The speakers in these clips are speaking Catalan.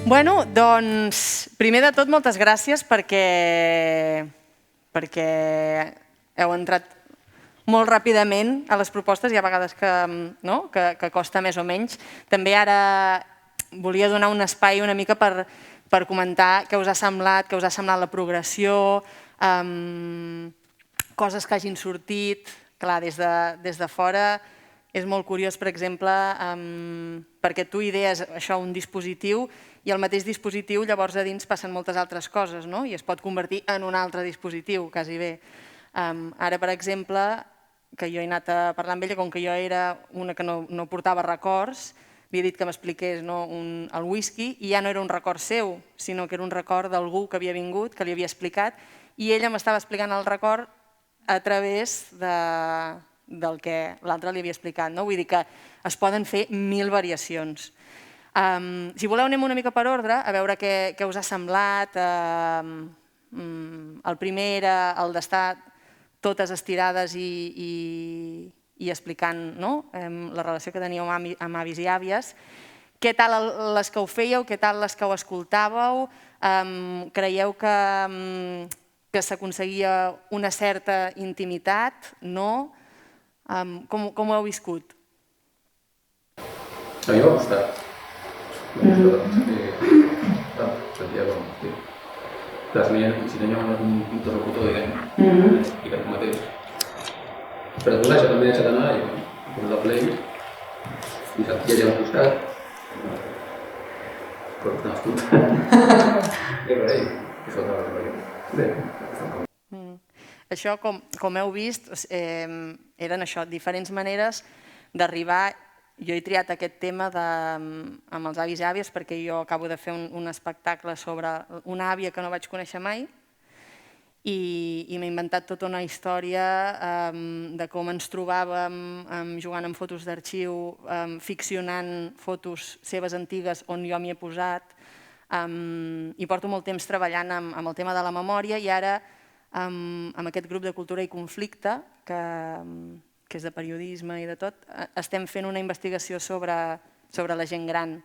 Bueno, doncs, primer de tot, moltes gràcies perquè heu entrat molt ràpidament a les propostes. Hi ha vegades que costa més o menys. També ara volia donar un espai una mica per comentar què us ha semblat la progressió, coses que hagin sortit. Clar, des de fora és molt curiós, per exemple, perquè tu idees això, un dispositiu, i el mateix dispositiu llavors a dins passen moltes altres coses i es pot convertir en un altre dispositiu, quasi bé. Ara, per exemple, que jo he anat a parlar amb ella, com que jo era una que no portava records, li he dit que m'expliqués el whisky i ja no era un record seu, sinó que era un record d'algú que havia vingut, que li havia explicat, i ella m'estava explicant el record a través del que l'altre li havia explicat. Vull dir que es poden fer 1000 variacions. Si voleu anem una mica per ordre, a veure què us ha semblat. El primer era el d'estar totes estirades i explicant la relació que teníeu amb avis i àvies. Què tal les que ho fèieu, què tal les que ho escoltàveu? Creieu que s'aconseguia una certa intimitat? No? Com ho heu viscut? A mi m'ha gustat. Santiago, si teníem un interlocutor, diguem, i que el mateix. Però tu això també deixat anar i posar la play i sentia allà al costat. Però estava escoltant. I res, i soltava la play. Això, com heu vist, eren diferents maneres d'arribar. Jo he triat aquest tema amb els avis i àvies perquè jo acabo de fer un espectacle sobre una àvia que no vaig conèixer mai i m'he inventat tota una història de com ens trobàvem jugant amb fotos d'arxiu, ficcionant fotos seves antigues on jo m'hi he posat, i porto molt temps treballant amb el tema de la memòria i ara amb aquest grup de cultura i conflicte que és de periodisme i de tot, estem fent una investigació sobre la gent gran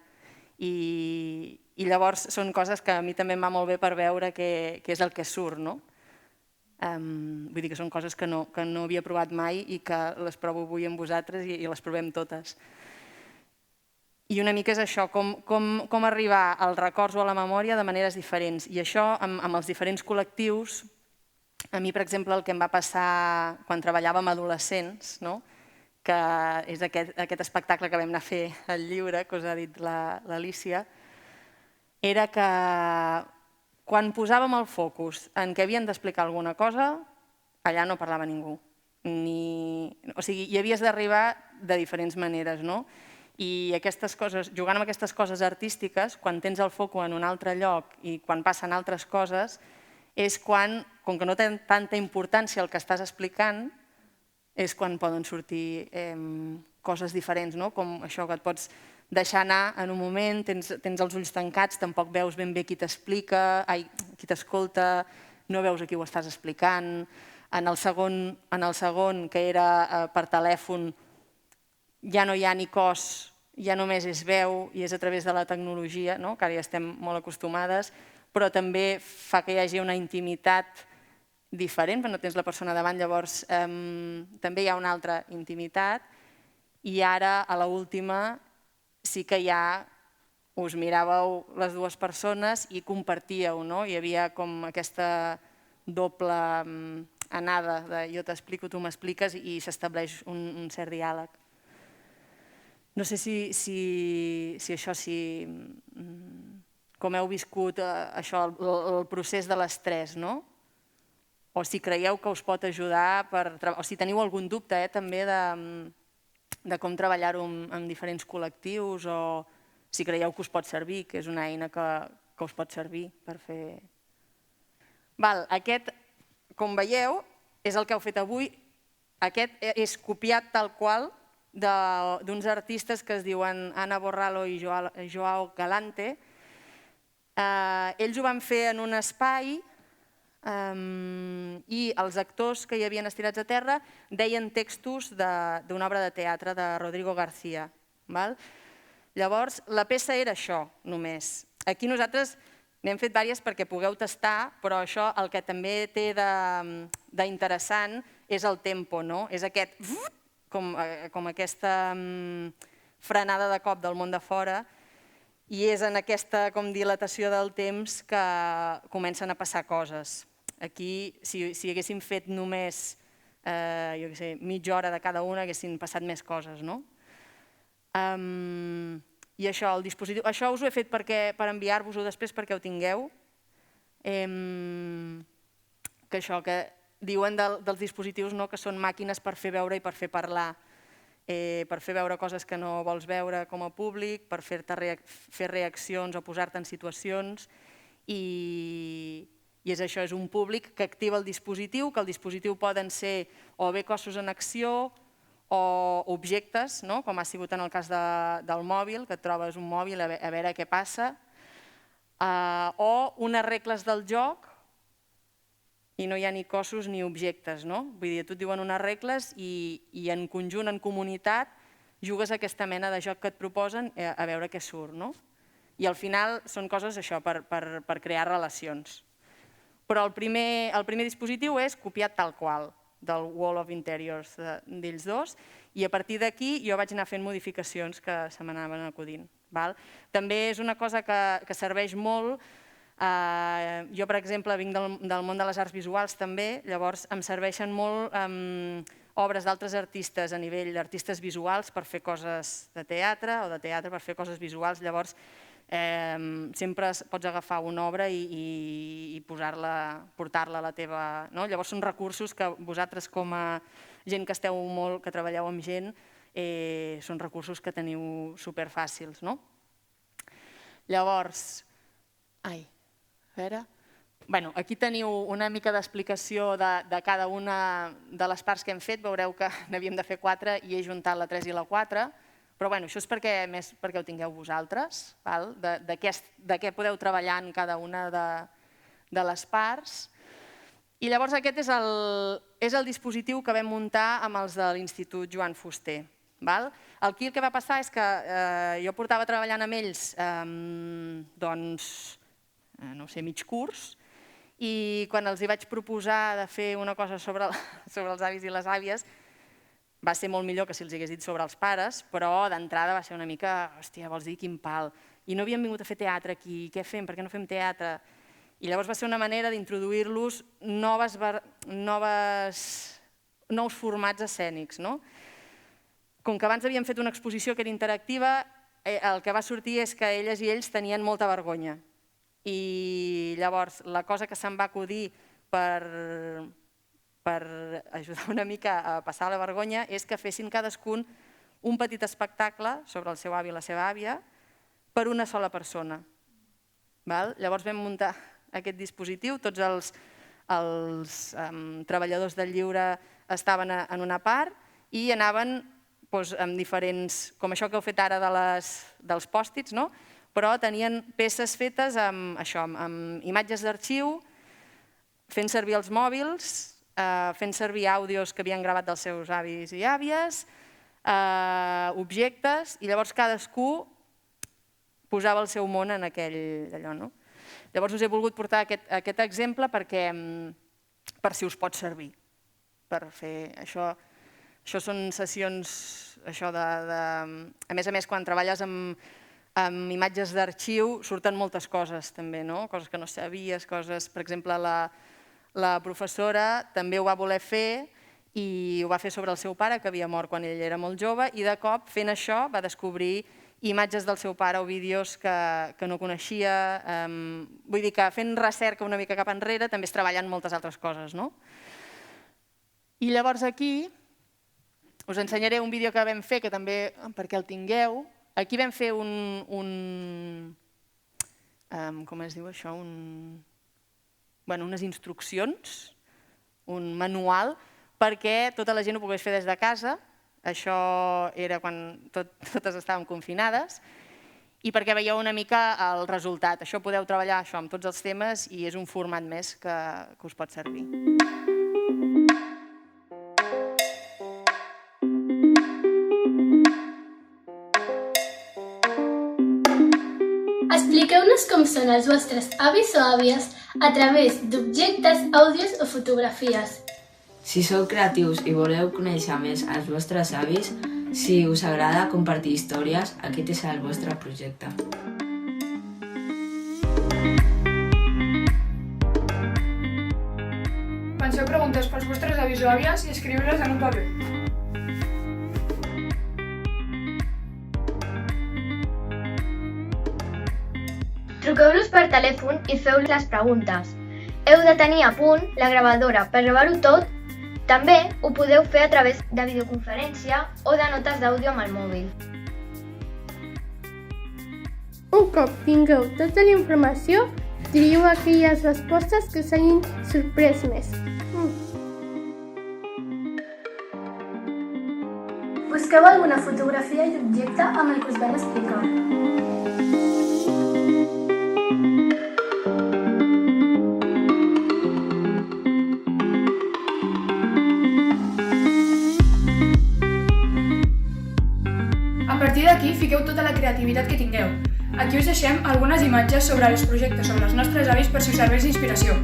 i llavors són coses que a mi també em va molt bé per veure què és el que surt. Vull dir que són coses que no havia provat mai i que les provo avui amb vosaltres i les provem totes. I una mica és això, com arribar als records o a la memòria de maneres diferents. I això amb els diferents col·lectius. A mi, per exemple, el que em va passar quan treballava amb adolescents, que és aquest espectacle que vam anar a fer al Lliure, que us ha dit l'Alícia, era que quan posàvem el focus en què havien d'explicar alguna cosa, allà no parlava ningú. O sigui, hi havies d'arribar de diferents maneres. I aquestes coses, jugant amb aquestes coses artístiques, quan tens el focus en un altre lloc i quan passen altres coses, és quan, com que no té tanta importància el que estàs explicant, és quan poden sortir coses diferents, com això que et pots deixar anar en un moment, tens els ulls tancats, tampoc veus ben bé qui t'explica, qui t'escolta, no veus a qui ho estàs explicant. En el segon, que era per telèfon, ja no hi ha ni cos, ja només és veu i és a través de la tecnologia, que ara ja estem molt acostumades, però també fa que hi hagi una intimitat diferent, perquè no tens la persona davant, llavors també hi ha una altra intimitat. I ara, a l'última, sí que ja us miràveu les dues persones i compartíeu, hi havia com aquesta doble anada de jo t'explico, tu m'expliques i s'estableix un cert diàleg. No sé si això, com heu viscut això, el procés de l'estrès, o si creieu que us pot ajudar, o si teniu algun dubte també de com treballar-ho amb diferents col·lectius, o si creieu que us pot servir, que és una eina que us pot servir per fer... Aquest, com veieu, és el que heu fet avui. Aquest és copiat tal qual d'uns artistes que es diuen Ana Borralo i Joao Galante. Ells ho van fer en un espai i els actors que hi havien estirats a terra deien textos d'una obra de teatre de Rodrigo García. Llavors, la peça era això, només. aquí nosaltres n'hem fet diverses perquè pugueu tastar, però això el que també té d'interessant és el tempo, no? És aquest, com aquesta frenada de cop del món de fora, i és en aquesta dilatació del temps que comencen a passar coses. Aquí, si haguéssim fet només mitja hora de cada una, haguessin passat més coses, no? I això, el dispositiu... Això us ho he fet per enviar-vos-ho després perquè ho tingueu. Que això, que diuen dels dispositius que són màquines per fer veure i per fer parlar, per fer veure coses que no vols veure com a públic, per fer reaccions o posar-te en situacions, i és això, és un públic que activa el dispositiu, que el dispositiu poden ser o bé cossos en acció o objectes, com ha sigut en el cas del mòbil, que et trobes un mòbil a veure què passa, o unes regles del joc i no hi ha ni cossos ni objectes. Vull dir, tu et diuen unes regles i en conjunt, en comunitat, jugues a aquesta mena de joc que et proposen a veure què surt. I al final són coses això, per crear relacions. Però el primer dispositiu és copiat tal qual, del Wall of Interiors d'ells dos, i a partir d'aquí jo vaig anar fent modificacions que se m'anaven acudint. També és una cosa que serveix molt. Jo, per exemple, vinc del món de les arts visuals també, llavors em serveixen molt obres d'altres artistes a nivell d'artistes visuals per fer coses de teatre o de teatre per fer coses visuals. Llavors, sempre pots agafar una obra i portar-la a la teva... Llavors són recursos que vosaltres com a gent que esteu molt, que treballeu amb gent, són recursos que teniu superfàcils. Llavors, aquí teniu una mica d'explicació de cada una de les parts que hem fet. Veureu que n'havíem de fer 4 i he juntat la 3 i la 4. Però això és més perquè ho tingueu vosaltres, de què podeu treballar en cada una de les parts. I llavors aquest és el dispositiu que vam muntar amb els de l'Institut Joan Fuster. Aquí el que va passar és que jo portava treballant amb ells mig curs, i quan els hi vaig proposar de fer una cosa sobre els avis i les àvies, va ser molt millor que si els hagués dit sobre els pares, però d'entrada va ser una mica, hòstia, vols dir quin pal. I no havíem vingut a fer teatre aquí, què fem, per què no fem teatre? I llavors va ser una manera d'introduir-los nous formats escènics. Com que abans havíem fet una exposició que era interactiva, el que va sortir és que elles i ells tenien molta vergonya. I llavors la cosa que se'm va acudir per ajudar una mica a passar la vergonya és que fessin cadascun un petit espectacle sobre el seu avi i la seva àvia per una sola persona. Llavors vam muntar aquest dispositiu, tots els treballadors del lliure estaven en una part i anaven amb diferents, com això que heu fet ara dels pòstits, però tenien peces fetes amb imatges d'arxiu, fent servir els mòbils, fent servir àudios que havien gravat dels seus avis i àvies, objectes, i llavors cadascú posava el seu món en aquell allò. Llavors us he volgut portar aquest exemple per si us pot servir per fer això. Això són sessions, a més, quan treballes amb imatges d'arxiu surten moltes coses també, coses que no sabies, coses, per exemple, la professora també ho va voler fer i ho va fer sobre el seu pare, que havia mort quan ell era molt jove, i de cop, fent això, va descobrir imatges del seu pare o vídeos que no coneixia. Vull dir que fent recerca una mica cap enrere també es treballen moltes altres coses. I llavors aquí us ensenyaré un vídeo que vam fer, que també, perquè el tingueu, aquí vam fer com es diu això, unes instruccions, un manual, perquè tota la gent ho pogués fer des de casa. Això era quan totes estàvem confinades, i perquè veieu una mica el resultat. Això podeu treballar amb tots els temes i és un format més que us pot servir. Expliqueu-nos com són els vostres avis o àvies a través d'objectes, àudios o fotografies. Si sou creatius i voleu conèixer més els vostres avis, si us agrada compartir històries, aquest és el vostre projecte. Penseu preguntes pels vostres avis o àvies i escriu-les en un paper. Truqueu-los per telèfon i feu les preguntes. Heu de tenir a punt la gravadora per gravar-ho tot. També ho podeu fer a través de videoconferència o de notes d'àudio amb el mòbil. Un cop tingueu tota la informació, trieu aquelles respostes que us hagin sorprès més. Busqueu alguna fotografia i objecte amb el que us van explicar. A partir d'aquí, fiqueu tota la creativitat que tingueu. Aquí us deixem algunes imatges sobre els projectes sobre els nostres avis per si us serveix d'inspiració.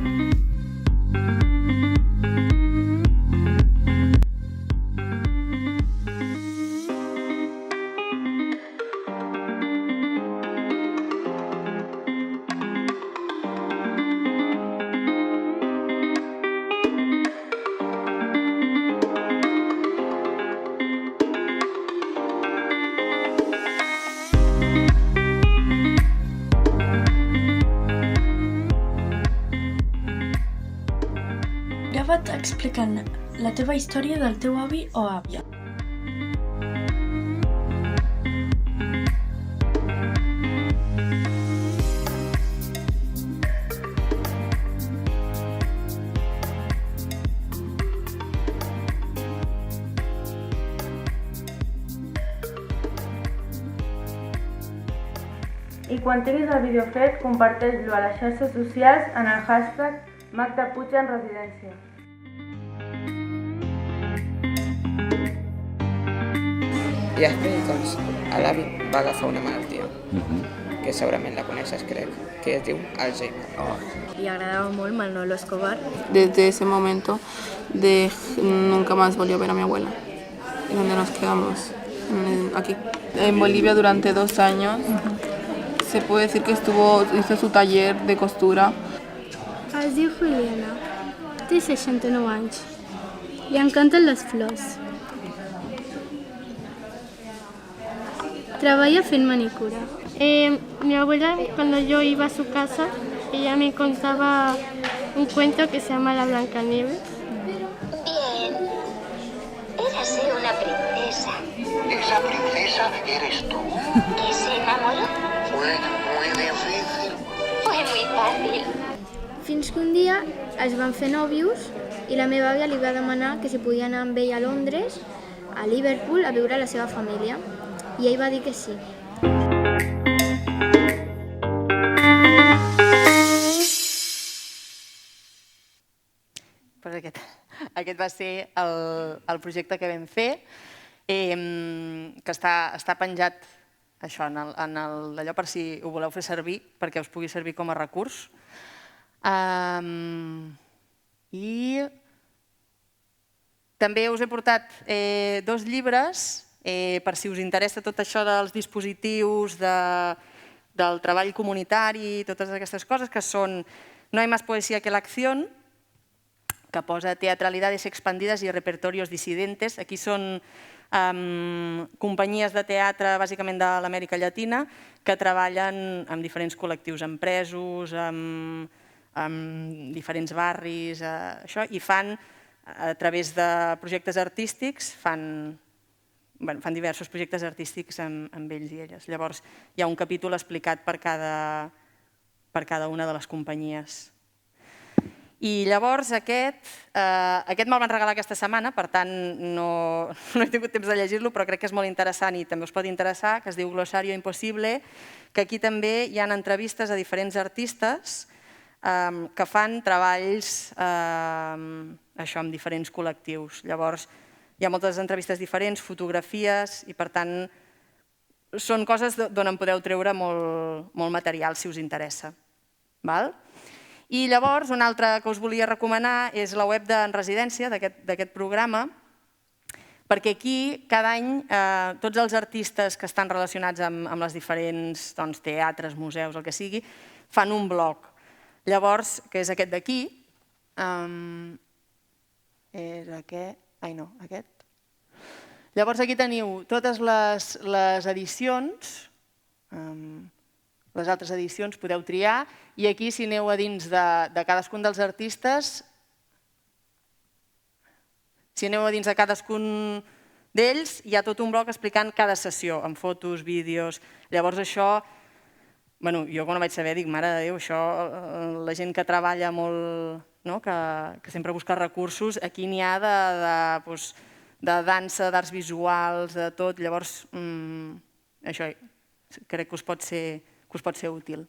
Grava't explicant la teva història del teu avi o àvia. I quan tinguis el vídeo fet, comparteix-lo a les xarxes socials en el hashtag Magda Puig en residència. I després, doncs, l'avi va agafar una malaltia, que segurament la coneixes, crec, que es diu Alzheimer. Le agradaba molt Manolo Escobar. Desde ese momento nunca más volví a ver a mi abuela. Y donde nos quedamos, aquí. En Bolivia durante 2 años. Se puede decir que hizo su taller de costura. Es diu Juliana, té 69 anys. Le encanten les flors. Trabaja fent manicura. Mi abuela, cuando yo iba a su casa, ella me contaba un cuento que se llama La Blancanieves. Bien. Érase una princesa. ¿Esa princesa eres tú? ¿Que se enamoró? Fue muy difícil. Fue muy fácil. Fins que un dia es van fer nòvios i la meva àvia li va demanar que si podia anar amb ell a Londres, a Liverpool, a viure a la seva família. I ell va dir que sí. Pues aquest va ser el projecte que vam fer, que està penjat això, en allò per si ho voleu fer servir, perquè us pugui servir com a recurs. I també us he portat 2 llibres per si us interessa tot això dels dispositius, del treball comunitari i totes aquestes coses, que són No hay más poesía que la acción, que posa teatralidades expandidas i repertorios disidentes. Aquí són companyies de teatre, bàsicament de l'Amèrica Llatina, que treballen amb diferents col·lectius, amb presos, amb diferents barris, i fan, a través de projectes artístics, fan diversos projectes artístics amb ells i elles. Llavors, hi ha un capítol explicat per cada una de les companyies. I llavors aquest me'l van regalar aquesta setmana, per tant no he tingut temps de llegir-lo, però crec que és molt interessant i també us pot interessar, que es diu Glosario Impossible, que aquí també hi ha entrevistes a diferents artistes que fan treballs amb diferents col·lectius. Llavors, hi ha moltes entrevistes diferents, fotografies, i per tant són coses d'on en podeu treure molt material si us interessa. I llavors, una altra que us volia recomanar és la web d'En Residència, d'aquest programa, perquè aquí cada any tots els artistes que estan relacionats amb les diferents teatres, museus, el que sigui, fan un blog. Llavors, que és aquest d'aquí, és aquest, aquest. Llavors aquí teniu totes les edicions, les altres edicions podeu triar, i aquí si aneu a dins de cadascun dels artistes, si aneu a dins de cadascun d'ells, hi ha tot un blog explicant cada sessió, amb fotos, vídeos. Llavors això, jo quan ho vaig saber dic, mare de Déu, això, la gent que treballa molt, que sempre busca recursos, aquí n'hi ha de dansa, d'arts visuals, de tot. Llavors, això crec que us pot ser útil.